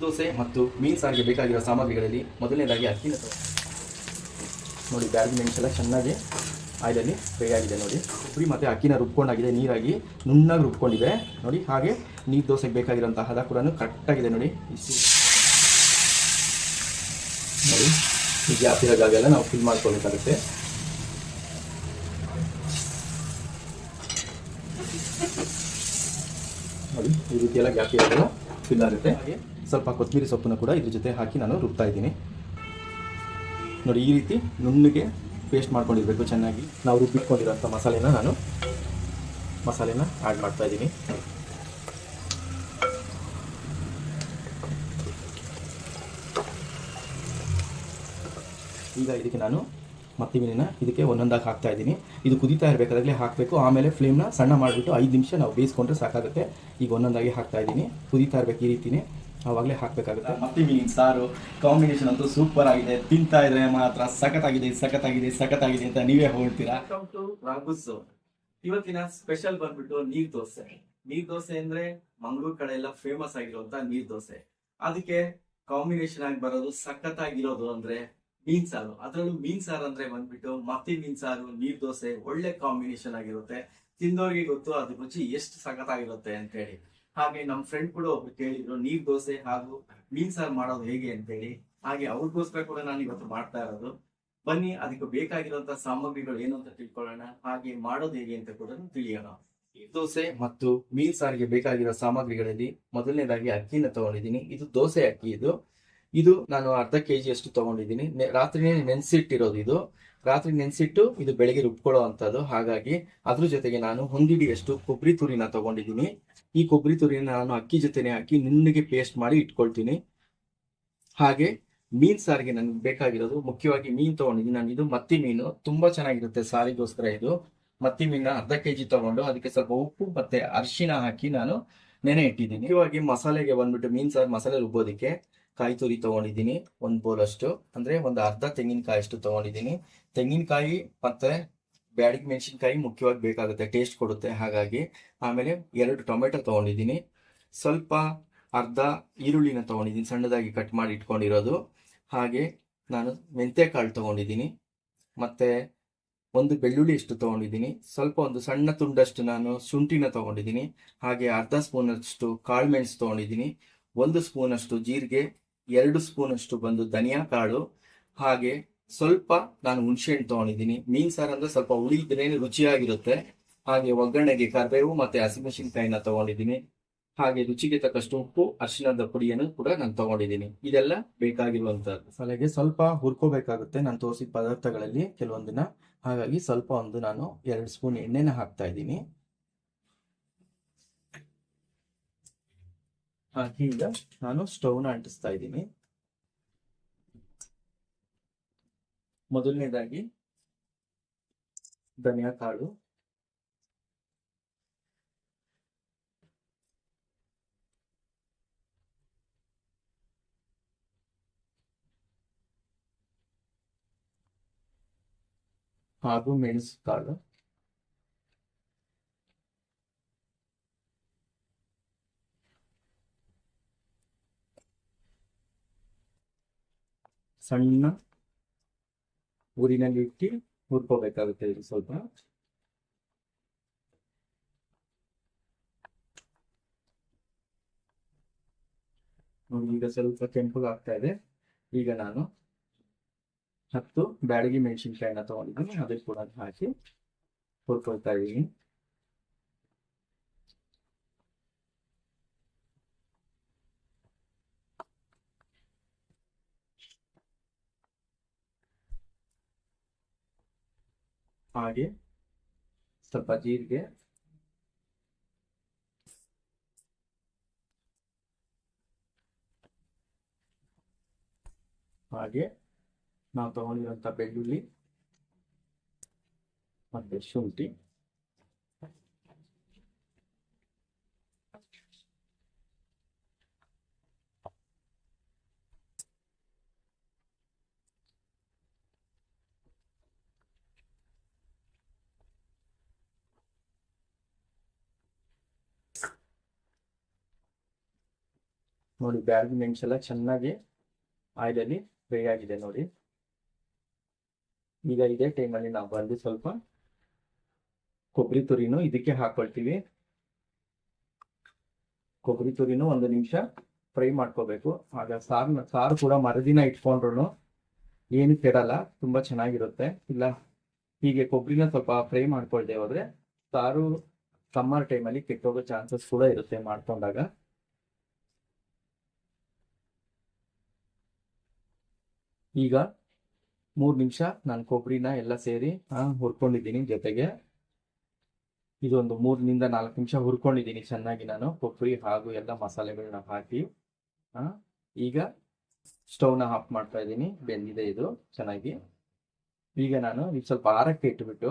ದೋಸೆ ಮತ್ತು ಮೀನು ಸಾರಿಗೆ ಬೇಕಾಗಿರೋ ಸಾಮಗ್ರಿಗಳಲ್ಲಿ ಮೊದಲನೇದಾಗಿ ಅಕ್ಕಿನ ನೋಡಿ, ಬ್ಯಾಡಗಿ ಮೆಣಸೆಲ್ಲ ಚೆನ್ನಾಗಿ ಆಯಿಲಲ್ಲಿ ಫ್ರೈ ಆಗಿದೆ ನೋಡಿ. ಕೊಬ್ಬರಿ ಮತ್ತು ಅಕ್ಕಿನ ರುಬ್ಕೊಂಡಾಗಿದೆ, ನೀರಾಗಿ ನುಣ್ಣಗೆ ರುಬ್ಕೊಂಡಿದೆ ನೋಡಿ. ಹಾಗೆ ನೀರು ದೋಸೆಗೆ ಬೇಕಾಗಿರೋಂಥ ಹದ ಕೂಡ ಕರೆಕ್ಟಾಗಿದೆ ನೋಡಿ. ನೋಡಿ, ಈ ಗ್ಯಾಪ್ ಇರೋ ಜಾಗ ಎಲ್ಲ ನಾವು ಫಿಲ್ ಮಾಡ್ಕೊಳ್ಬೇಕಾಗುತ್ತೆ. ನೋಡಿ, ಈ ರೀತಿ ಎಲ್ಲ ಗ್ಯಾಪ್ ಇರೋದೆಲ್ಲ ಫಿಲ್ ಆಗುತ್ತೆ. ಹಾಗೆ ಸ್ವಲ್ಪ ಕೊತ್ತಂಬರಿ ಸೊಪ್ಪನ್ನು ಕೂಡ ಇದ್ರ ಜೊತೆ ಹಾಕಿ ನಾನು ರುಬ್ತಾ ಇದ್ದೀನಿ ನೋಡಿ. ಈ ರೀತಿ ನುಣ್ಣಗೆ ಪೇಸ್ಟ್ ಮಾಡ್ಕೊಂಡಿರಬೇಕು ಚೆನ್ನಾಗಿ. ನಾವು ರುಬ್ಬಿಟ್ಕೊಂಡಿರೋಂಥ ಮಸಾಲೆನ ಆ್ಯಡ್ ಮಾಡ್ತಾ ಇದ್ದೀನಿ. ಈಗ ಇದಕ್ಕೆ ನಾನು ಮತ್ತಿ ಮೀನನ್ನ ಇದಕ್ಕೆ ಒಂದೊಂದಾಗಿ ಹಾಕ್ತಾ ಇದ್ದೀನಿ. ಇದು ಕುದೀತಾ ಇರಬೇಕಾದಾಗಲೇ ಹಾಕಬೇಕು. ಆಮೇಲೆ ಫ್ಲೇಮ್ನ ಸಣ್ಣ ಮಾಡಿಬಿಟ್ಟು 5 ನಿಮಿಷ ನಾವು ಬೇಯಿಸ್ಕೊಂಡ್ರೆ ಸಾಕಾಗುತ್ತೆ. ಈಗ ಒಂದೊಂದಾಗಿ ಹಾಕ್ತಾ ಇದ್ದೀನಿ. ಕುದೀತಾ ಇರಬೇಕು ಈ ರೀತಿನೇ, ಆವಾಗಲೇ ಹಾಕಬೇಕಾಗುತ್ತೆ. ಮತ್ತಿ ಮೀನಿನ ಸಾರು ಕಾಂಬಿನೇಷನ್ ಅಂತೂ ಸೂಪರ್ ಆಗಿದೆ. ತಿಂತಾ ಇದ್ರೆ ಮಾತ್ರ ಸಖತ್ತಾಗಿದೆ ಅಂತ ನೀವೇ ಹೇಳ್ತೀರಾ. ಇವತ್ತಿನ ಸ್ಪೆಷಲ್ ಬಂದ್ಬಿಟ್ಟು ನೀರ್ ದೋಸೆ. ನೀರ್ ದೋಸೆ ಅಂದ್ರೆ ಮಂಗಳೂರು ಕಡೆ ಎಲ್ಲ ಫೇಮಸ್ ಆಗಿರುವಂತ ನೀರ್ ದೋಸೆ. ಅದಕ್ಕೆ ಕಾಂಬಿನೇಷನ್ ಆಗಿ ಬರೋದು ಸಖತ್ತಾಗಿರೋದು ಅಂದ್ರೆ ಮೀನ್ ಸಾರು. ಅದ್ರಲ್ಲೂ ಮೀನ್ ಸಾರು ಅಂದ್ರೆ ಬಂದ್ಬಿಟ್ಟು ಮತ್ತಿ ಮೀನ್ ಸಾರು, ನೀರ್ ದೋಸೆ ಒಳ್ಳೆ ಕಾಂಬಿನೇಷನ್ ಆಗಿರುತ್ತೆ. ತಿಂದವ್ರಿಗೆ ಗೊತ್ತು ಅದ್ರ ರುಚಿ ಎಷ್ಟು ಸಖತ್ತಾಗಿರುತ್ತೆ ಅಂತ ಹೇಳಿ. ಹಾಗೆ ನಮ್ಮ ಫ್ರೆಂಡ್ ಕೂಡ ಒಬ್ರು ಕೇಳಿದ್ರು ನೀರ್ ದೋಸೆ ಹಾಗೂ ಮೀನ್ ಸಾರು ಮಾಡೋದು ಹೇಗೆ ಅಂತ ಹೇಳಿ. ಹಾಗೆ ಅವ್ರಿಗೋಸ್ಕರ ಕೂಡ ನಾನು ಇವತ್ತು ಮಾಡ್ತಾ ಇರೋದು. ಬನ್ನಿ, ಅದಕ್ಕೆ ಬೇಕಾಗಿರುವಂತ ಸಾಮಗ್ರಿಗಳು ಏನು ಅಂತ ತಿಳ್ಕೊಳ್ಳೋಣ, ಹಾಗೆ ಮಾಡೋದು ಹೇಗೆ ಅಂತ ಕೂಡ ತಿಳಿಯೋಣ. ನೀರ್ ದೋಸೆ ಮತ್ತು ಮೀನ್ ಸಾರಿಗೆ ಬೇಕಾಗಿರೋ ಸಾಮಗ್ರಿಗಳಲ್ಲಿ ಮೊದಲನೇದಾಗಿ ಅಕ್ಕಿನ ತಗೊಂಡಿದ್ದೀನಿ. ಇದು ದೋಸೆ ಅಕ್ಕಿ. ಇದು ನಾನು ಅರ್ಧ kg ಅಷ್ಟು ತಗೊಂಡಿದ್ದೀನಿ. ರಾತ್ರಿನೇ ನೆನೆಸಿಟ್ಟಿರೋದು. ಇದು ರಾತ್ರಿ ನೆನೆಸಿಟ್ಟು ಇದು ಬೆಳಗ್ಗೆ ರುಬ್ಕೊಳ್ಳೋ ಅಂಥದ್ದು. ಹಾಗಾಗಿ ಅದ್ರ ಜೊತೆಗೆ ನಾನು ಒಂದಿಡಿಯಷ್ಟು ಕೊಬ್ಬರಿ ತುರಿನ ತಗೊಂಡಿದ್ದೀನಿ. ಈ ಕೊಬ್ಬರಿ ತುರಿನ ನಾನು ಅಕ್ಕಿ ಜೊತೆನೆ ಹಾಕಿ ನುಣ್ಣಗೆ ಪೇಸ್ಟ್ ಮಾಡಿ ಇಟ್ಕೊಳ್ತೀನಿ. ಹಾಗೆ ಮೀನ್ ಸಾರಿಗೆ ನನಗೆ ಬೇಕಾಗಿರೋದು ಮುಖ್ಯವಾಗಿ ಮೀನ್ ತಗೊಂಡಿದ್ದೀನಿ ನಾನು. ಇದು ಮತ್ತಿ ಮೀನು, ತುಂಬಾ ಚೆನ್ನಾಗಿರುತ್ತೆ ಸಾರಿಗೋಸ್ಕರ. ಇದು ಮತ್ತಿ ಮೀನ ಅರ್ಧ kg ತಗೊಂಡು ಅದಕ್ಕೆ ಸ್ವಲ್ಪ ಉಪ್ಪು ಮತ್ತೆ ಅರಿಶಿನ ಹಾಕಿ ನಾನು ನೆನೆ ಇಟ್ಟಿದ್ದೀನಿ. ಮುಖ್ಯವಾಗಿ ಮಸಾಲೆಗೆ ಬಂದ್ಬಿಟ್ಟು ಮೀನ್ ಸಾರು ಮಸಾಲೆ ರುಬ್ಬೋದಕ್ಕೆ ಕಾಯಿ ತುರಿ ತಗೊಂಡಿದ್ದೀನಿ, 1 ಬೌಲ್ ಅಷ್ಟು, ಅಂದ್ರೆ ಒಂದು ಅರ್ಧ ತೆಂಗಿನಕಾಯಿ ಅಷ್ಟು ತಗೊಂಡಿದ್ದೀನಿ. ತೆಂಗಿನಕಾಯಿ ಮತ್ತೆ ಬ್ಯಾಡಗಿ ಮೆಣಸಿನಕಾಯಿ ಮುಖ್ಯವಾಗಿ ಬೇಕಾಗುತ್ತೆ, ಟೇಸ್ಟ್ ಕೊಡುತ್ತೆ ಹಾಗಾಗಿ. ಆಮೇಲೆ 2 ಟೊಮೆಟೊ ತಗೊಂಡಿದ್ದೀನಿ. ಸ್ವಲ್ಪ ಅರ್ಧ ಈರುಳ್ಳಿನ ತಗೊಂಡಿದ್ದೀನಿ, ಸಣ್ಣದಾಗಿ ಕಟ್ ಮಾಡಿ ಇಟ್ಕೊಂಡಿರೋದು. ಹಾಗೆ ನಾನು ಮೆಂತ್ಯಕಾಳು ತಗೊಂಡಿದ್ದೀನಿ. ಮತ್ತೆ 1 ಬೆಳ್ಳುಳ್ಳಿ ಅಷ್ಟು ತಗೊಂಡಿದ್ದೀನಿ. ಸ್ವಲ್ಪ ಒಂದು ಸಣ್ಣ ತುಂಡಷ್ಟು ನಾನು ಶುಂಠಿನ ತಗೊಂಡಿದ್ದೀನಿ. ಹಾಗೆ ಅರ್ಧ ಸ್ಪೂನ್ ಅಷ್ಟು ಕಾಳು ಮೆಣಸು ತಗೊಂಡಿದ್ದೀನಿ. 1 ಸ್ಪೂನ್ ಅಷ್ಟು ಜೀರಿಗೆ, 2 ಸ್ಪೂನ್ ಅಷ್ಟು ಬಂದು ಧನಿಯಾ ಕಾಳು. ಹಾಗೆ ಸ್ವಲ್ಪ ನಾನು ಹುಣಸೆಹಣ್ಣು ತಗೊಂಡಿದ್ದೀನಿ. ಮೀನ್ ಸಾರು ಅಂದ್ರೆ ಸ್ವಲ್ಪ ಹುಳಿ ಇದ್ರೇನೆ ರುಚಿಯಾಗಿರುತ್ತೆ. ಹಾಗೆ ಒಗ್ಗರಣೆಗೆ ಕರಿಬೇವು ಮತ್ತೆ ಹಸಿಮೆಣಸಿನಕಾಯಿನ ತಗೊಂಡಿದ್ದೀನಿ. ಹಾಗೆ ರುಚಿಗೆ ತಕ್ಕಷ್ಟು ಉಪ್ಪು, ಅರಿಶಿಣದ ಪುಡಿಯನ್ನು ಕೂಡ ನಾನು ತಗೊಂಡಿದ್ದೀನಿ. ಇದೆಲ್ಲ ಬೇಕಾಗಿರುವಂತದ್ದು. ಮಸಾಲೆಗೆ ಸ್ವಲ್ಪ ಹುರ್ಕೋಬೇಕಾಗುತ್ತೆ ನಾನು ತೋರಿಸಿದ ಪದಾರ್ಥಗಳಲ್ಲಿ ಕೆಲವೊಂದನ್ನ. ಹಾಗಾಗಿ ಸ್ವಲ್ಪ ನಾನು 2 ಸ್ಪೂನ್ ಎಣ್ಣೆನ ಹಾಕ್ತಾ ಇದ್ದೀನಿ. ಈಗ ನಾನು ಸ್ಟವ್ನ ಅಂಟಿಸ್ತಾ ಇದ್ದೀನಿ. ಮೊದಲನೇದಾಗಿ ಧನಿಯಾ ಕಾಳು, ಹಾಗೂ ಮೆಣಸು ಕಾಳು, ಸಣ್ಣ ಊರಿನಲ್ಲಿ ಇಟ್ಟು ಹುರ್ಕೋಬೇಕಾಗುತ್ತೆ. ಇದು ಸ್ವಲ್ಪ ಈಗ ಸ್ವಲ್ಪ ಕೆಂಪಗಾಗ್ತಾ ಇದೆ. ಈಗ ನಾನು 10 ಬ್ಯಾಡಗಿ ಮೆಣಸಿನಕಾಯಿನ ತಗೊಂಡಿದ್ದೀನಿ, ಅದಕ್ಕೆ ಕೂಡ ಹಾಕಿ ಹುರ್ಕೊಳ್ತಾ ಇದ್ದೀನಿ. ಹಾಗೆ ಸ್ವಲ್ಪ ಜೀರಿಗೆ, ಹಾಗೆ ನಾವು ತಗೊಂಡಿರುವಂತ ಬೆಳ್ಳುಳ್ಳಿ ಮತ್ತೆ ಶುಂಠಿ, ನೋಡಿ ಬ್ಯಾಡಗಿ ಮೆಣಸೆಲ್ಲ ಚೆನ್ನಾಗಿ ಆಯಿಲಲ್ಲಿ ಫ್ರೈ ಆಗಿದೆ ನೋಡಿ. ಈಗ ಇದೇ ಟೈಮಲ್ಲಿ ನಾವು ಬಂದು ಸ್ವಲ್ಪ ಕೊಬ್ಬರಿ ತುರಿನೂ ಇದಕ್ಕೆ ಹಾಕೊಳ್ತೀವಿ. ಕೊಬ್ಬರಿ ತುರಿನೂ 1 ನಿಮಿಷ ಫ್ರೈ ಮಾಡ್ಕೋಬೇಕು. ಆಗ ಸಾರು ಕೂಡ ಮರುದಿನ ಇಟ್ಕೊಂಡ್ರು ಏನು ಕೆಡಲ್ಲ, ತುಂಬಾ ಚೆನ್ನಾಗಿರುತ್ತೆ. ಇಲ್ಲ ಹೀಗೆ ಕೊಬ್ಬರಿನ ಸ್ವಲ್ಪ ಫ್ರೈ ಮಾಡ್ಕೊಳ್ದೆ ಹೋದ್ರೆ ಸಾರು ಸಮ್ಮರ್ ಟೈಮಲ್ಲಿ ಕೆಟ್ಟೋಗೋ ಚಾನ್ಸಸ್ ಕೂಡ ಇರುತ್ತೆ ಮಾಡ್ಕೊಂಡಾಗ. ಈಗ 3 ನಿಮಿಷ ನಾನು ಕೊಬ್ಬರಿನ ಎಲ್ಲ ಸೇರಿ ಹುರ್ಕೊಂಡಿದ್ದೀನಿ. ಜೊತೆಗೆ ಇದೊಂದು 3 ನಿಂದ 4 ನಿಮಿಷ ಹುರ್ಕೊಂಡಿದ್ದೀನಿ ಚೆನ್ನಾಗಿ ನಾನು ಕೊಬ್ಬರಿ ಹಾಗೂ ಎಲ್ಲ ಮಸಾಲೆಗಳನ್ನ ಹಾಕಿ. ಈಗ ಸ್ಟವ್ನ ಆಫ್ ಮಾಡ್ತಾ ಇದ್ದೀನಿ. ಬೆಂದಿದೆ ಇದು ಚೆನ್ನಾಗಿ. ಈಗ ನಾನು ಇದು ಸ್ವಲ್ಪ ಆರಕ್ಕೆ ಇಟ್ಬಿಟ್ಟು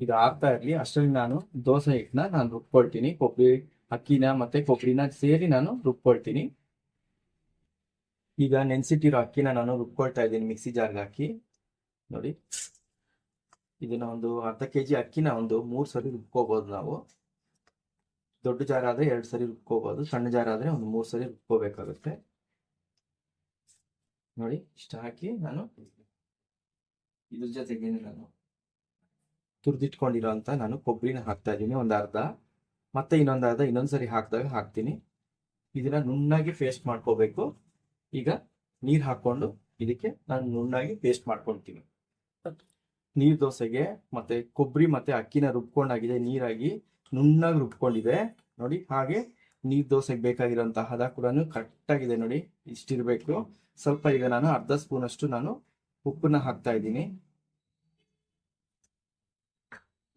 ಇದು ಆಗ್ತಾ ಇರಲಿ ಅಷ್ಟರಲ್ಲಿ ನಾನು ದೋಸೆ ಹಿಟ್ಟನ್ನ ನಾನು ರುಬ್ಕೊಳ್ತೀನಿ. ಅಕ್ಕಿನ ಮತ್ತೆ ಕೊಬ್ಬರಿನ ಸೇರಿ ನಾನು ರುಬ್ಕೊಳ್ತೀನಿ. ಈಗ ನೆನ್ಸಿಟ್ಟಿರೋ ಅಕ್ಕಿನ ನಾನು ರುಬ್ಕೊಳ್ತಾ ಇದ್ದೀನಿ ಮಿಕ್ಸಿ ಜಾರ್ಗೆ ಹಾಕಿ. ನೋಡಿ, ಇದನ್ನ ಒಂದು ಅರ್ಧ ಕೆಜಿ ಅಕ್ಕಿನ ಒಂದು 3 ಸರಿ ರುಬ್ಕೋಬಹುದು ನಾವು. ದೊಡ್ಡ ಜಾರ್ ಆದ್ರೆ 2 ಸರಿ ರುಬ್ಕೋಬಹುದು, ಸಣ್ಣ ಜಾರ್ ಆದ್ರೆ ಒಂದು 3 ಸರಿ ರುಬ್ಕೋಬೇಕಾಗುತ್ತೆ. ನೋಡಿ, ಇಷ್ಟ ಹಾಕಿ ನಾನು ಇದ್ರ ಜೊತೆಗೆ ನಾನು ತುರಿದಿಟ್ಕೊಂಡಿರೋ ಅಂತ ನಾನು ಕೊಬ್ಬರಿನ ಹಾಕ್ತಾ ಇದ್ದೀನಿ ಒಂದು ಅರ್ಧ, ಮತ್ತೆ ಇನ್ನೊಂದು ಅರ್ಧ ಇನ್ನೊಂದ್ಸರಿ ಹಾಕಿದಾಗ ಹಾಕ್ತೀನಿ. ಇದನ್ನ ನುಣ್ಣಾಗಿ ಪೇಸ್ಟ್ ಮಾಡ್ಕೋಬೇಕು. ಈಗ ನೀರು ಹಾಕೊಂಡು ಇದಕ್ಕೆ ನಾನು ನುಣ್ಣಾಗಿ ಪೇಸ್ಟ್ ಮಾಡ್ಕೊಳ್ತೀನಿ. ನೀರ್ ದೋಸೆಗೆ ಮತ್ತೆ ಕೊಬ್ಬರಿ ಮತ್ತೆ ಅಕ್ಕಿನ ರುಬ್ಕೊಂಡಾಗಿದೆ, ನೀರಾಗಿ ನುಣ್ಣಾಗಿ ರುಬ್ಕೊಂಡಿದೆ ನೋಡಿ. ಹಾಗೆ ನೀರ್ ದೋಸೆಗೆ ಬೇಕಾಗಿರೋಂತಹ ಹದ ಕೂಡ ಕರೆಕ್ಟ್ ಆಗಿದೆ ನೋಡಿ, ಇಷ್ಟಿರ್ಬೇಕು. ಸ್ವಲ್ಪ ಈಗ ನಾನು ಅರ್ಧ ಸ್ಪೂನ್ ಅಷ್ಟು ನಾನು ಉಪ್ಪನ್ನ ಹಾಕ್ತಾ ಇದ್ದೀನಿ.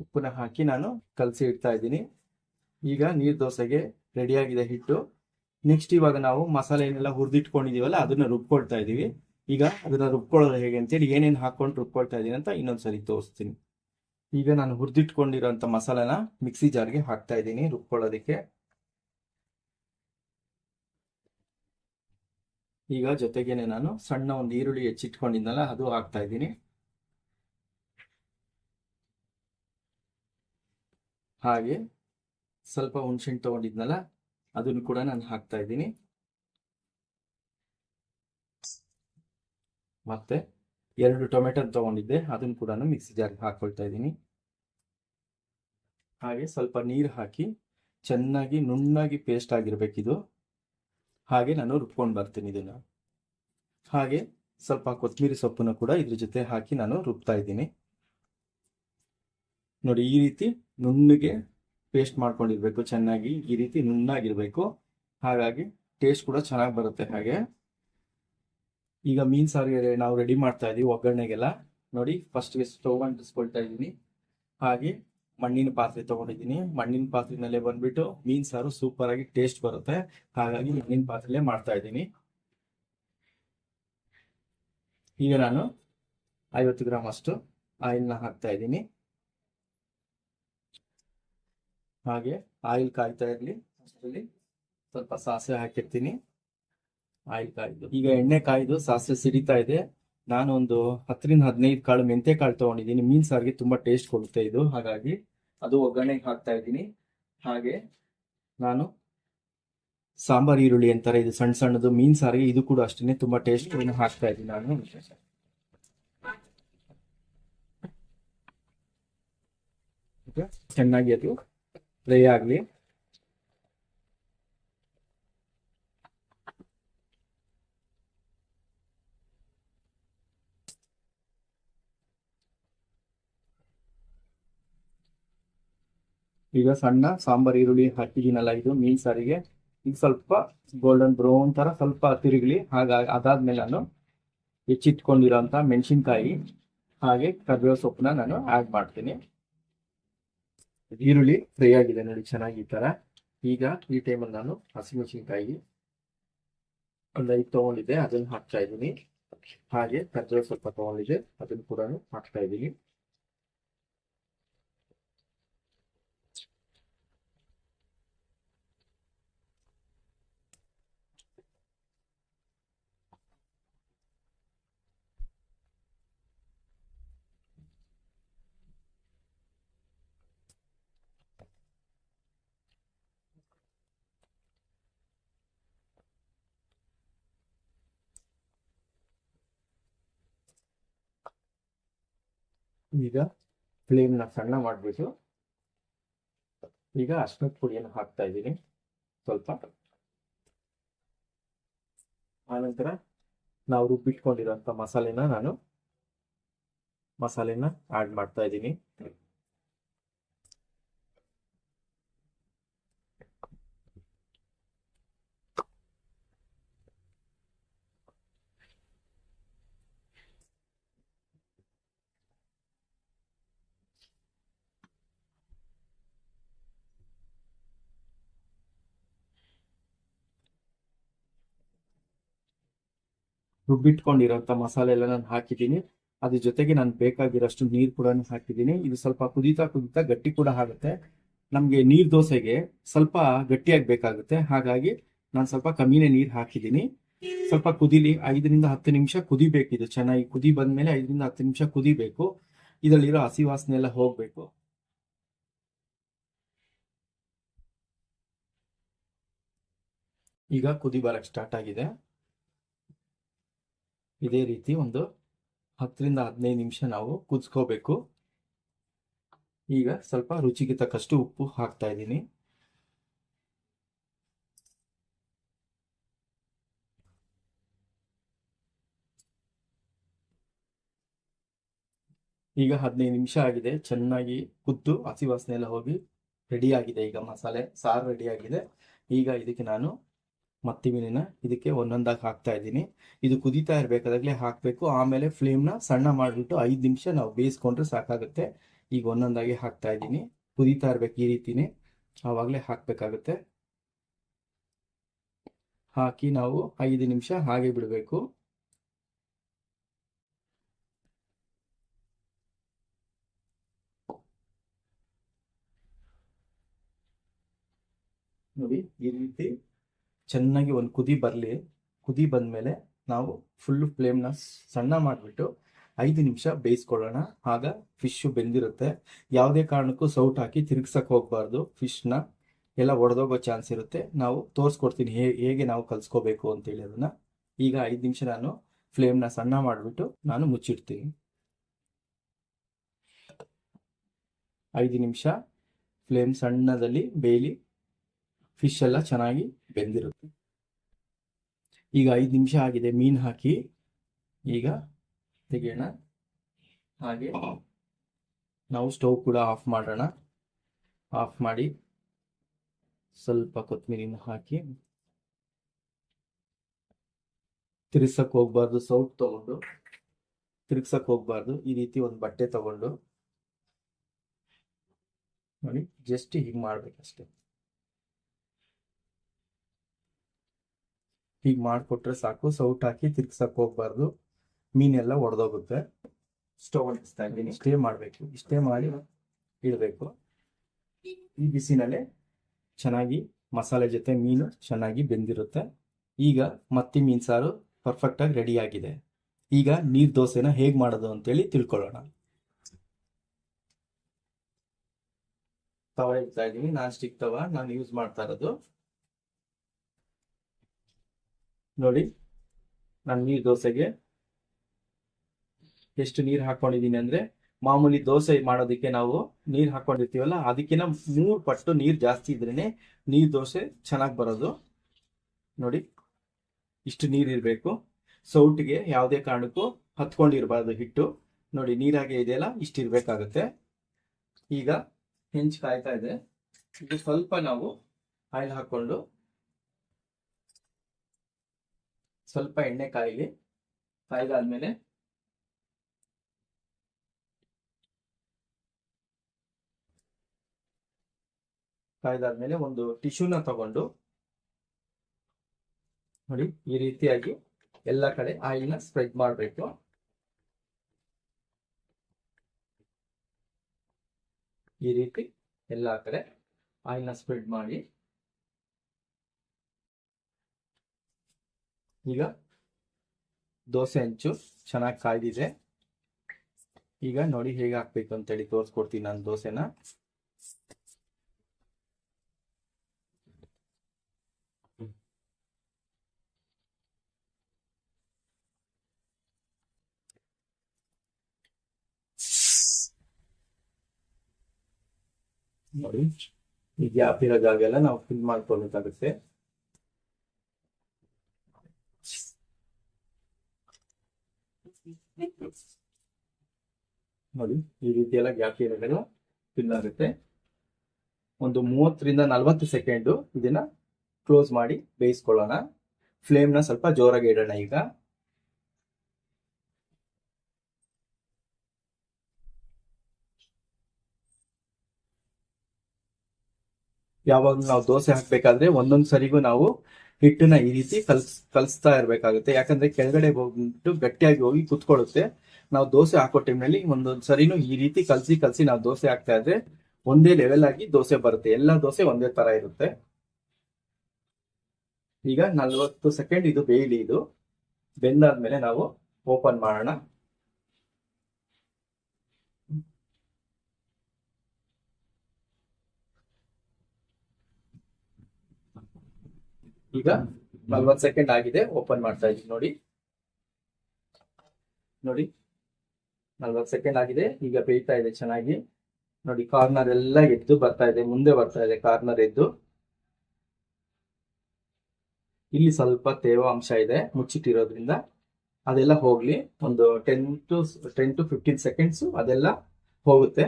ಉಪ್ಪನ್ನ ಹಾಕಿ ನಾನು ಕಲಸಿ ಇಡ್ತಾ ಇದ್ದೀನಿ. ಈಗ ನೀರ್ ದೋಸೆಗೆ ರೆಡಿಯಾಗಿದೆ ಹಿಟ್ಟು. ನೆಕ್ಸ್ಟ್ ಇವಾಗ ನಾವು ಮಸಾಲೆ ಏನೆಲ್ಲ ಹುರಿದಿಟ್ಕೊಂಡಿದೀವಲ್ಲ ಅದನ್ನ ರುಬ್ಕೊಳ್ತಾ ಇದೀವಿ. ಈಗ ಅದನ್ನ ರುಬ್ಕೊಳ್ಳೋದು ಹೇಗೆ ಅಂತೇಳಿ ಏನೇನು ಹಾಕೊಂಡು ರುಬ್ಕೊಳ್ತಾ ಇದೀನಿ ಅಂತ ಇನ್ನೊಂದ್ಸರಿ ತೋರಿಸ್ತೀನಿ. ಈಗ ನಾನು ಹುರಿದಿಟ್ಕೊಂಡಿರೋಂಥ ಮಸಾಲೆನ ಮಿಕ್ಸಿ ಜಾರ್ಗೆ ಹಾಕ್ತಾ ಇದ್ದೀನಿ ರುಬ್ಕೊಳ್ಳೋದಕ್ಕೆ. ಈಗ ಜೊತೆಗೇನೆ ನಾನು ಸಣ್ಣ ಒಂದು ಈರುಳ್ಳಿ ಹೆಚ್ಚಿಟ್ಕೊಂಡಿದ್ನಲ್ಲ ಅದು ಹಾಕ್ತಾ ಇದ್ದೀನಿ. ಹಾಗೆ ಸ್ವಲ್ಪ ಹುಣಸೆಹಣ್ಣು ತಗೊಂಡಿದ್ನಲ್ಲ ಅದನ್ನು ಕೂಡ ನಾನು ಹಾಕ್ತಾ ಇದ್ದೀನಿ. ಮತ್ತೆ 2 ಟೊಮೆಟೊ ತಗೊಂಡಿದ್ದೆ ಅದನ್ನು ಕೂಡ ಮಿಕ್ಸಿ ಜಾರ್ಗೆ ಹಾಕೊಳ್ತಾ ಇದ್ದೀನಿ. ಹಾಗೆ ಸ್ವಲ್ಪ ನೀರು ಹಾಕಿ ಚೆನ್ನಾಗಿ ನುಣ್ಣಾಗಿ ಪೇಸ್ಟ್ ಆಗಿರ್ಬೇಕಿದು. ಹಾಗೆ ನಾನು ರುಬ್ಕೊಂಡು ಬರ್ತೀನಿ ಇದನ್ನ. ಹಾಗೆ ಸ್ವಲ್ಪ ಕೊತ್ತಂಬರಿ ಸೊಪ್ಪನ್ನು ಕೂಡ ಇದ್ರ ಜೊತೆ ಹಾಕಿ ನಾನು ರುಬ್ತಾ ಇದ್ದೀನಿ. ನೋಡಿ, ಈ ರೀತಿ ನುಣ್ಣಗೆ ಪೇಸ್ಟ್ ಮಾಡ್ಕೊಂಡಿರ್ಬೇಕು, ಚೆನ್ನಾಗಿ ಈ ರೀತಿ ನುಣ್ಣಾಗಿರ್ಬೇಕು. ಹಾಗಾಗಿ ಟೇಸ್ಟ್ ಕೂಡ ಚೆನ್ನಾಗಿ ಬರುತ್ತೆ. ಹಾಗೆ ಈಗ ಮೀನ್ ಸಾರಿಗೆ ನಾವು ರೆಡಿ ಮಾಡ್ತಾ ಇದೀವಿ ಒಗ್ಗರಣೆಗೆಲ್ಲ. ನೋಡಿ, ಫಸ್ಟ್ಗೆ ಸ್ಟವ್ ಅಂಟಿಸ್ಕೊಳ್ತಾ ಇದ್ದೀನಿ. ಹಾಗೆ ಮಣ್ಣಿನ ಪಾತ್ರೆ ತಗೊಂಡಿದ್ದೀನಿ. ಮಣ್ಣಿನ ಪಾತ್ರೆನಲ್ಲೇ ಬಂದ್ಬಿಟ್ಟು ಮೀನ್ ಸಾರು ಸೂಪರ್ ಆಗಿ ಟೇಸ್ಟ್ ಬರುತ್ತೆ. ಹಾಗಾಗಿ ಮಣ್ಣಿನ ಪಾತ್ರೆಲ್ಲೇ ಮಾಡ್ತಾ ಇದ್ದೀನಿ. ಈಗ ನಾನು 50 ಗ್ರಾಮ್ ಅಷ್ಟು ಆಯಿಲ್ನ ಹಾಕ್ತಾ ಇದ್ದೀನಿ. ಹಾಗೆ ಆಯಿಲ್ ಕಾಯ್ತಾ ಇರಲಿ. ಅಷ್ಟರಲ್ಲಿ ಸ್ವಲ್ಪ ಸಾಸಿವೆ ಹಾಕಿರ್ತೀನಿ. ಆಯಿಲ್ ಕಾಯ್ದು ಈಗ ಎಣ್ಣೆ ಕಾಯ್ದು ಸಾಸಿವೆ ಸಿಡಿತಾ ಇದೆ. ನಾನು ಒಂದು 10 ರಿಂದ 15 ಕಾಳು ಮೆಂತೆ ಕಾಳು ತಗೊಂಡಿದ್ದೀನಿ. ಮೀನ್ ಸಾರಿಗೆ ತುಂಬಾ ಟೇಸ್ಟ್ ಕೊಡುತ್ತೆ ಇದು, ಹಾಗಾಗಿ ಅದು ಒಗ್ಗರಣೆಗೆ ಹಾಕ್ತಾ ಇದ್ದೀನಿ. ಹಾಗೆ ನಾನು ಸಾಂಬಾರ್ ಈರುಳ್ಳಿ ಅಂತಾರೆ, ಇದು ಸಣ್ಣ ಸಣ್ಣದು ಮೀನ್ ಸಾರಿಗೆ, ಇದು ಕೂಡ ಅಷ್ಟೇ ತುಂಬಾ ಟೇಸ್ಟ್ ಹಾಕ್ತಾ ಇದ್ದೀನಿ ನಾನು. ಚೆನ್ನಾಗಿ ಅದು ಫ್ರೈ ಆಗಲಿ. ಈಗ ಸಣ್ಣ ಸಾಂಬಾರ್ ಈರುಳ್ಳಿ ಹಾಕಿದ್ದೀನಲ್ಲ ಇದು ಮೀನ್ ಸಾರಿಗೆ, ಈಗ ಸ್ವಲ್ಪ ಗೋಲ್ಡನ್ ಬ್ರೌನ್ ತರ ಸ್ವಲ್ಪ ತಿರುಗಲಿ. ಹಾಗಾಗಿ ಅದಾದ್ಮೇಲೆ ನಾನು ಹೆಚ್ಚಿಟ್ಕೊಂಡಿರೋಂಥ ಮೆಣಸಿನ್ಕಾಯಿ ಹಾಗೆ ಕರಿಬೇವು ಸೊಪ್ಪನ್ನ ನಾನು ಆಡ್ ಮಾಡ್ತೀನಿ. ಈರುಳ್ಳಿ ಫ್ರೈ ಆಗಿದೆ ನೋಡಿ ಚೆನ್ನಾಗಿ ಈ ತರ. ಈಗ ಈ ಟೈಮಲ್ಲಿ ನಾನು ಹಸಿಮೆಣಸಿನ್ಕಾಯಿ ಒಂದು 5 ತಗೊಂಡಿದ್ದೆ ಅದನ್ನು ಹಾಕ್ತಾ ಇದ್ದೀನಿ. ಹಾಗೆ ಕರಿಬೇವು ಸ್ವಲ್ಪ ತಗೊಂಡಿದ್ದೆ ಅದನ್ನು ಕೂಡ ಹಾಕ್ತಾ ಇದ್ದೀನಿ. ಈಗ ಫ್ಲೇಮ್ನ ಸಣ್ಣ ಮಾಡಿಬಿಟ್ಟು ಈಗ ಅರ್ಶಿನದ ಪುಡಿಯನ್ನು ಹಾಕ್ತಾ ಇದ್ದೀನಿ ಸ್ವಲ್ಪ. ಆನಂತರ ನಾವು ರುಬ್ಬಿಟ್ಕೊಂಡಿರೋಂಥ ಮಸಾಲೆನ ಆಡ್ ಮಾಡ್ತಾ ಇದ್ದೀನಿ. ರುಬ್ಬಿಟ್ಕೊಂಡಿರೋಂಥ ಮಸಾಲೆ ಎಲ್ಲ ನಾನು ಹಾಕಿದ್ದೀನಿ. ಅದ್ರ ಜೊತೆಗೆ ನಾನು ಬೇಕಾಗಿರೋಷ್ಟು ನೀರು ಕೂಡ ಹಾಕಿದ್ದೀನಿ. ಇದು ಸ್ವಲ್ಪ ಕುದೀತಾ ಕುದೀತಾ ಗಟ್ಟಿ ಕೂಡ ಆಗುತ್ತೆ. ನಮಗೆ ನೀರು ದೋಸೆಗೆ ಸ್ವಲ್ಪ ಗಟ್ಟಿಯಾಗಿ ಬೇಕಾಗುತ್ತೆ, ಹಾಗಾಗಿ ನಾನು ಸ್ವಲ್ಪ ಕಮ್ಮಿನೇ ನೀರು ಹಾಕಿದ್ದೀನಿ. ಸ್ವಲ್ಪ ಕುದಿಲಿ, 5 ರಿಂದ 10 ನಿಮಿಷ ಕುದಿಬೇಕು. ಇದು ಚೆನ್ನಾಗಿ ಕುದಿ ಬಂದ್ಮೇಲೆ 5 ರಿಂದ 10 ನಿಮಿಷ ಕುದಿಬೇಕು. ಇದರಲ್ಲಿರೋ ಹಸಿ ವಾಸನೆ ಎಲ್ಲ ಹೋಗ್ಬೇಕು. ಈಗ ಕುದಿ ಬರಕ್ಕೆ ಸ್ಟಾರ್ಟ್ ಆಗಿದೆ. ಇದೇ ರೀತಿ ಒಂದು 10 ರಿಂದ 15 ನಿಮಿಷ ನಾವು ಕುದಿಸ್ಕೋಬೇಕು. ಈಗ ಸ್ವಲ್ಪ ರುಚಿಗೆ ತಕ್ಕಷ್ಟು ಉಪ್ಪು ಹಾಕ್ತಾ ಇದ್ದೀನಿ. ಈಗ 15 ನಿಮಿಷ ಆಗಿದೆ, ಚೆನ್ನಾಗಿ ಕುದ್ದು ಹಸಿ ವಾಸನೆ ಎಲ್ಲ ಹೋಗಿ ರೆಡಿ ಆಗಿದೆ. ಈಗ ಮಸಾಲೆ ಸಾರು ರೆಡಿ ಆಗಿದೆ. ಈಗ ಇದಕ್ಕೆ ನಾನು ಮತ್ತಿ ಮೀನಿನ ಇದಕ್ಕೆ ಒಂದೊಂದಾಗಿ ಹಾಕ್ತಾ ಇದ್ದೀನಿ. ಇದು ಕುದೀತಾ ಇರಬೇಕಾದಾಗಲೇ ಹಾಕಬೇಕು. ಆಮೇಲೆ ಫ್ಲೇಮ್ನ ಸಣ್ಣ ಮಾಡಿಬಿಟ್ಟು 5 ನಿಮಿಷ ನಾವು ಬೇಯಿಸ್ಕೊಂಡ್ರೆ ಸಾಕಾಗುತ್ತೆ. ಈಗ ಒಂದೊಂದಾಗಿ ಹಾಕ್ತಾ ಇದ್ದೀನಿ. ಕುದೀತಾ ಇರ್ಬೇಕು ಈ ರೀತಿನೇ, ಆವಾಗಲೇ ಹಾಕಬೇಕಾಗುತ್ತೆ. ಹಾಕಿ ನಾವು 5 ನಿಮಿಷ ಹಾಗೆ ಬಿಡಬೇಕು. ನೋಡಿ ಈ ರೀತಿ ಚೆನ್ನಾಗಿ ಒಂದು ಕುದಿ ಬರಲಿ. ಕುದಿ ಬಂದಮೇಲೆ ನಾವು ಫುಲ್ಲು ಫ್ಲೇಮ್ನ ಸಣ್ಣ ಮಾಡಿಬಿಟ್ಟು 5 ನಿಮಿಷ ಬೇಯಿಸ್ಕೊಳ್ಳೋಣ. ಆಗ ಫಿಶ್ಶು ಬೆಂದಿರುತ್ತೆ. ಯಾವುದೇ ಕಾರಣಕ್ಕೂ ಸೌಟ್ ಹಾಕಿ ತಿರುಗ್ಸಕ್ಕೆ ಹೋಗ್ಬಾರ್ದು. ಫಿಶ್ನ ಎಲ್ಲ ಒಡೆದೋಗೋ ಚಾನ್ಸ್ ಇರುತ್ತೆ. ನಾವು ತೋರಿಸ್ಕೊಡ್ತೀನಿ ಹೇಗೆ ನಾವು ಕಲಿಸ್ಕೋಬೇಕು ಅಂತೇಳಿ ಅದನ್ನು. ಈಗ 5 ನಿಮಿಷ ನಾನು ಫ್ಲೇಮ್ನ ಸಣ್ಣ ಮಾಡಿಬಿಟ್ಟು ನಾನು ಮುಚ್ಚಿಡ್ತೀನಿ. 5 ನಿಮಿಷ ಫ್ಲೇಮ್ ಸಣ್ಣದಲ್ಲಿ ಬೇಯಲಿ. ಫಿಶ್ ಎಲ್ಲ ಚೆನ್ನಾಗಿ ಬೆಂದಿರುತ್ತೆ. ಈಗ 5 ನಿಮಿಷ ಆಗಿದೆ. ಮೀನು ಹಾಕಿ ಈಗ ತೆಗೆಯೋಣ. ಹಾಗೆ ನಾವು ಸ್ಟವ್ ಕೂಡ ಆಫ್ ಮಾಡೋಣ. ಆಫ್ ಮಾಡಿ ಸ್ವಲ್ಪ ಕೊತ್ತಂಬರಿನ ಹಾಕಿ, ತಿರ್ಗ್ಸಕ್ಕೆ ಹೋಗ್ಬಾರ್ದು. ಸೌಟ್ ತಗೊಂಡು ತಿರ್ಗ್ಸಕ್ಕೆ ಹೋಗ್ಬಾರ್ದು. ಈ ರೀತಿ ಒಂದು ಬಟ್ಟೆ ತಗೊಂಡು ನೋಡಿ ಜಸ್ಟ್ ಹೀಗೆ ಮಾಡ್ಬೇಕಷ್ಟೆ. ಹೀಗೆ ಮಾಡಿಕೊಟ್ರೆ ಸಾಕು. ಸೌಟ್ ಹಾಕಿ ತಿರ್ಗ್ಸಕ್ಕೆ ಹೋಗ್ಬಾರ್ದು, ಮೀನೆಲ್ಲ ಒಡೆದೋಗುತ್ತೆ. ಸ್ಟವ್ ಅಂಟಿಸ್ತಾ ಇದ್ದೀನಿ. ಇಷ್ಟೇ ಮಾಡಬೇಕು. ಇಷ್ಟೇ ಮಾಡಿ ಇಡಬೇಕು. ಈ ಬಿಸಿನಲ್ಲೇ ಚೆನ್ನಾಗಿ ಮಸಾಲೆ ಜೊತೆ ಮೀನು ಚೆನ್ನಾಗಿ ಬೆಂದಿರುತ್ತೆ. ಈಗ ಮತ್ತಿ ಮೀನು ಸಾರು ಪರ್ಫೆಕ್ಟಾಗಿ ರೆಡಿ ಆಗಿದೆ. ಈಗ ನೀರು ದೋಸೆನ ಹೇಗೆ ಮಾಡೋದು ಅಂತೇಳಿ ತಿಳ್ಕೊಳ್ಳೋಣ. ತವ ಇಡ್ತಾ ಇದ್ದೀನಿ. ನಾನ್ ಸ್ಟಿಕ್ ತವ ನಾನು ಯೂಸ್ ಮಾಡ್ತಾ ಇರೋದು. ನೋಡಿ ನಾನು ನೀರು ದೋಸೆಗೆ ಎಷ್ಟು ನೀರು ಹಾಕೊಂಡಿದ್ದೀನಿ ಅಂದರೆ, ಮಾಮೂಲಿ ದೋಸೆ ಮಾಡೋದಕ್ಕೆ ನಾವು ನೀರು ಹಾಕೊಂಡಿರ್ತೀವಲ್ಲ, ಅದಕ್ಕಿಂತ 3 ಪಟ್ಟು ನೀರು ಜಾಸ್ತಿ ಇದ್ರೇ ನೀರು ದೋಸೆ ಚೆನ್ನಾಗಿ ಬರೋದು. ನೋಡಿ ಇಷ್ಟು ನೀರು ಇರಬೇಕು. ಸೌಟಿಗೆ ಯಾವುದೇ ಕಾರಣಕ್ಕೂ ಹತ್ಕೊಂಡಿರಬಾರ್ದು ಹಿಟ್ಟು. ನೋಡಿ ನೀರಾಗೆ ಇದೆಯಲ್ಲ, ಇಷ್ಟು ಇರಬೇಕಾಗುತ್ತೆ. ಈಗ ಹೆಂಚು ಕಾಯ್ತಾ ಇದೆ. ಇದು ಸ್ವಲ್ಪ ನಾವು ಆಯಿಲ್ ಹಾಕ್ಕೊಂಡು ಸ್ವಲ್ಪ ಎಣ್ಣೆ ಕಾಯಿಲಿ. ಕಾಯ್ದಾದ್ಮೇಲೆ ಒಂದು ಟಿಶ್ಯೂನ ತಗೊಂಡು ನೋಡಿ ಈ ರೀತಿಯಾಗಿ ಎಲ್ಲ ಕಡೆ ಆಯಿಲ್ನ ಸ್ಪ್ರೆಡ್ ಮಾಡಬೇಕು. ಈ ರೀತಿ ಎಲ್ಲ ಕಡೆ ಆಯಿಲ್ನ ಸ್ಪ್ರೆಡ್ ಮಾಡಿ, ಈಗ ದೋಸೆ ಹಂಚು ಚೆನ್ನಾಗಿ ಕಾಯ್ದಿದೆ. ಈಗ ನೋಡಿ ಹೇಗೆ ಹಾಕ್ಬೇಕು ಅಂತೇಳಿ ತೋರಿಸ್ಕೊಡ್ತೀನಿ ನಾನು ದೋಸೆನ. ನೋಡಿ ಈ ಗ್ಯಾಪ್ ಇರೋ ಜಾಗ ಎಲ್ಲ ನಾವು ಫಿಲ್ ಮಾಡ್ಕೊಳ್ಬೇಕಾಗುತ್ತೆ. ನೋಡಿ ಈ ರೀತಿ ಎಲ್ಲ ಗ್ಯಾಪ್ ಇರೋದೆಲ್ಲ ಫಿಲ್ ಆಗುತ್ತೆ. ಒಂದು 30-40 ಸೆಕೆಂಡ್ ಇದನ್ನ ಕ್ಲೋಸ್ ಮಾಡಿ ಬೇಯಿಸ್ಕೊಳ್ಳೋಣ. ಫ್ಲೇಮ್ನ ಸ್ವಲ್ಪ ಜೋರಾಗಿ ಇಡೋಣ. ಈಗ ಯಾವಾಗ ನಾವು ದೋಸೆ ಹಾಕ್ಬೇಕಾದ್ರೆ ಒಂದೊಂದ್ ಸರಿಗೂ ನಾವು ಹಿಟ್ಟನ್ನ ಈ ರೀತಿ ಕಲ್ಸ್ತಾ ಇರ್ಬೇಕಾಗುತ್ತೆ. ಯಾಕಂದ್ರೆ ಕೆಳಗಡೆ ಹೋಗ್ಬಿಟ್ಟು ಗಟ್ಟಿಯಾಗಿ ಹೋಗಿ ಕುತ್ಕೊಳ್ಳುತ್ತೆ. ನಾವು ದೋಸೆ ಹಾಕೋ ಟೈಮ್ನಲ್ಲಿ ಒಂದೊಂದ್ ಸರಿನೂ ಈ ರೀತಿ ಕಲ್ಸಿ ನಾವು ದೋಸೆ ಹಾಕ್ತಾ ಇದ್ರೆ ಒಂದೇ ಲೆವೆಲ್ ಆಗಿ ದೋಸೆ ಬರುತ್ತೆ. ಎಲ್ಲಾ ದೋಸೆ ಒಂದೇ ತರ ಇರುತ್ತೆ. ಈಗ 40 ಸೆಕೆಂಡ್ ಇದು ಬೇಯಲಿ. ಇದು ಬೆಂದಾದ್ಮೇಲೆ ನಾವು ಓಪನ್ ಮಾಡೋಣ. ಈಗ 40 ಸೆಕೆಂಡ್ ಆಗಿದೆ. ಓಪನ್ ಮಾಡ್ತಾ ಇದೀವಿ. ನೋಡಿ 40 ಸೆಕೆಂಡ್ ಆಗಿದೆ. ಈಗ ಬೇಯ್ತಾ ಇದೆ ಚೆನ್ನಾಗಿ. ನೋಡಿ ಕಾರ್ನರ್ ಎಲ್ಲ ಎದ್ದು ಬರ್ತಾ ಇದೆ, ಮುಂದೆ ಬರ್ತಾ ಇದೆ ಕಾರ್ನರ್ ಎದ್ದು. ಇಲ್ಲಿ ಸ್ವಲ್ಪ ತೇವಾಂಶ ಇದೆ ಮುಚ್ಚಿಟ್ಟಿರೋದ್ರಿಂದ, ಅದೆಲ್ಲ ಹೋಗ್ಲಿ. ಒಂದು 10 to 15 ಸೆಕೆಂಡ್ಸ್ ಅದೆಲ್ಲ ಹೋಗುತ್ತೆ.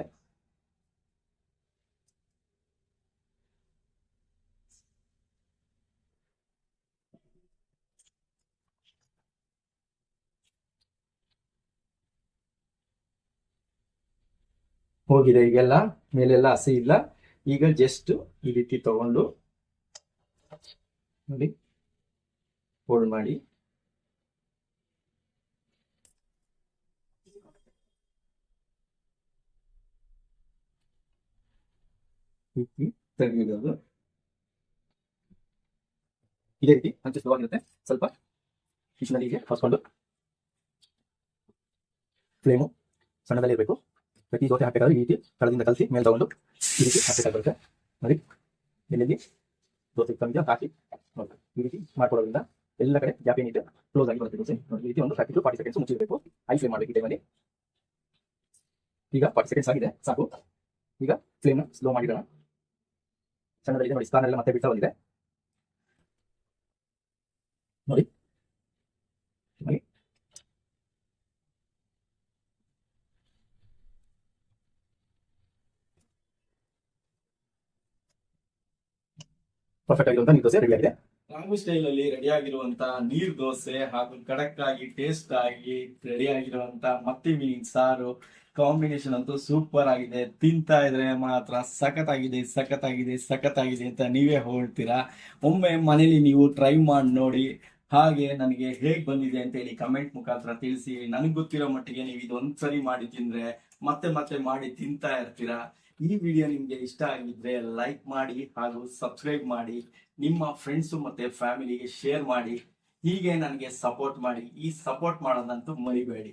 ಹೋಗಿದೆ ಈಗೆಲ್ಲ, ಮೇಲೆಲ್ಲ ಹಸಿ ಇಲ್ಲ. ಈಗ ಜಸ್ಟ್ ಈ ರೀತಿ ತಗೊಂಡು ನೋಡಿ ಫೋಲ್ಡ್ ಮಾಡಿ ತೆಗೆಯೋದು. ಇದೇ ರೀತಿ ಹಂಚು ಸ್ಲೋ ಆಗಿರುತ್ತೆ. ಸ್ವಲ್ಪ ಕಿಚನಲ್ಲಿ ಹೀಗೆ ಹಾಸ್ಕೊಂಡು ಫ್ಲೇಮು ಸಣ್ಣದಲ್ಲಿ ಇರಬೇಕು. ಪ್ರತಿ ದೋಸೆ ಹಾಕಬೇಕಾದ್ರೆ ಈ ರೀತಿ ತಳದಿಂದ ಕಲಸಿ ಮೇಲೆ ತಗೊಂಡು ಈ ರೀತಿ ಹಾಕಬೇಕಾಗುತ್ತೆ. ನೋಡಿ ಎಲ್ಲಿ ದೋಸೆ ಕಮ್ಮಿ ಹಾಕಿ ನೋಡಿ ಈ ರೀತಿ ಮಾಡ್ಕೊಳ್ಳೋದ್ರಿಂದ ಎಲ್ಲ ಕಡೆ ಗ್ಯಾಪ್ ಏನಿದೆ ಕ್ಲೋಸ್ ಆಗಿ ಬರುತ್ತೆ ದೋಸೆ. ನೋಡಿ ಈ ರೀತಿ ಒಂದು 30 to 40 ಸೆಕೆಂಡ್ಸ್ ಮುಚ್ಚಿರಬೇಕು. ಹೈ ಫ್ಲೇಮ್ ಮಾಡಬೇಕು ಈ ಟೈಮಲ್ಲಿ. ಈಗ 40 ಸೆಕೆಂಡ್ಸ್ ಆಗಿದೆ, ಸಾಕು. ಈಗ ಫ್ಲೇಮ್ನ ಸ್ಲೋ ಮಾಡಿಡೋಣ. ಸಣ್ಣದಾಗಿದೆ ನೋಡಿ, ಸ್ಟಾರ್ ಎಲ್ಲ ಮತ್ತೆ ಬಿಡ್ತಾ ಬಂದಿದೆ ನೋಡಿ. ಪರ್ಫೆಕ್ಟ್ ಆಗಿರುವಂತ ನೀರು ದೋಸೆ ರೆಡಿ ಆಗಿದೆ. ರಾಮು ಸ್ಟೈಲ್ ಅಲ್ಲಿ ರೆಡಿ ಆಗಿರುವಂತ ನೀರ್ ದೋಸೆ ಹಾಗೂ ಖಡಕ್ ಆಗಿ ಟೇಸ್ಟ್ ಆಗಿ ರೆಡಿ ಆಗಿರುವಂತ ಮತ್ತಿ ಮೀನ್ ಸಾರು ಕಾಂಬಿನೇಷನ್ ಅಂತೂ ಸೂಪರ್ ಆಗಿದೆ. ತಿಂತಾ ಇದ್ರೆ ಮಾತ್ರ ಸಖತ್ತಾಗಿದೆ ಅಂತ ನೀವೇ ಹೇಳ್ತೀರಾ. ಒಮ್ಮೆ ಮನೇಲಿ ನೀವು ಟ್ರೈ ಮಾಡಿ ನೋಡಿ. ಹಾಗೆ ನನಗೆ ಹೇಗ್ ಬಂದಿದೆ ಅಂತ ಹೇಳಿ ಕಮೆಂಟ್ ಮುಖಾಂತರ ತಿಳಿಸಿ. ನನಗೆ ಗೊತ್ತಿರೋ ಮಟ್ಟಿಗೆ ನೀವು ಇದೊಂದ್ಸರಿ ಮಾಡಿ ತಿಂದ್ರೆ ಮತ್ತೆ ಮಾಡಿ ತಿಂತಾ ಇರ್ತೀರಾ. ಈ ವಿಡಿಯೋ ನಿಮ್ಗೆ ಇಷ್ಟ ಆಗಿದ್ರೆ ಲೈಕ್ ಮಾಡಿ ಹಾಗೂ ಸಬ್ಸ್ಕ್ರೈಬ್ ಮಾಡಿ. ನಿಮ್ಮ ಫ್ರೆಂಡ್ಸ್ ಮತ್ತೆ ಫ್ಯಾಮಿಲಿಗೆ ಶೇರ್ ಮಾಡಿ. ಹೀಗೆ ನನಗೆ ಸಪೋರ್ಟ್ ಮಾಡಿ. ಈ ಸಪೋರ್ಟ್ ಮಾಡೋದಂತೂ ಮರಿಬೇಡಿ.